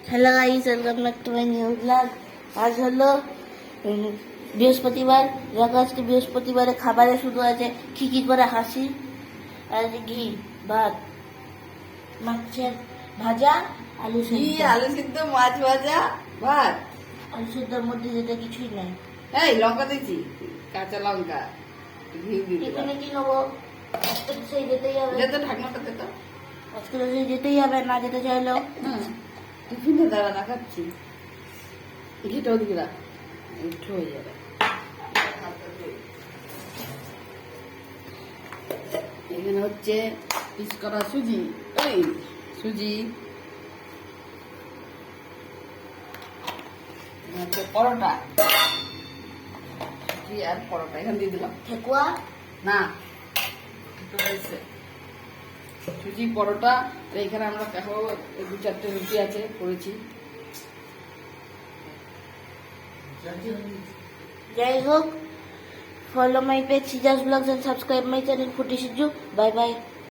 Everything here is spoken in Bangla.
Hello guys, welcome back to my new blog. আজ হলো বৃহস্পতিবার। দেখো আজকে বৃহস্পতিবারে খাবারে শুধু আছে কি করে হাসি, আর আছে ঘি, ভাত, মাছের ভাজা, আলু সিদ্ধ। আলু সিদ্ধ, মাছ ভাজা, ভাত। আলু সিদ্ধর মধ্যে যেটা কিছুই নাই। এই লঙ্কা দিচ্ছি, কাঁচা লঙ্কা, ঘি দিয়ে দিলাম। টিফিনে কি নেবো? আজকে তো সেই যেতেই হবে। দে তো ঢাকনাটা দে তো। আজকে তো সেই যেতেই হবে, না যেতে চাইলেও। টিফিনে দাঁড়া না খাচ্ছি। ঘিটাও দিকে রাখ, একটু হয়ে যাবে। এখানে হচ্ছে পিস করা সুজি, এই সুজি, হচ্ছে পরোটা, সুজি আর পরোটা এখানে দিয়ে দিলাম। ঠেকুয়া না, একটু হয়েছে সুজি পরোটা। আর এখানে আমরা দেখো 2-4টে রুটি আছে, করেছি। যাই হোক, follow my page Sija's Vlogs and subscribe my channel Futi Shiju. Bye bye.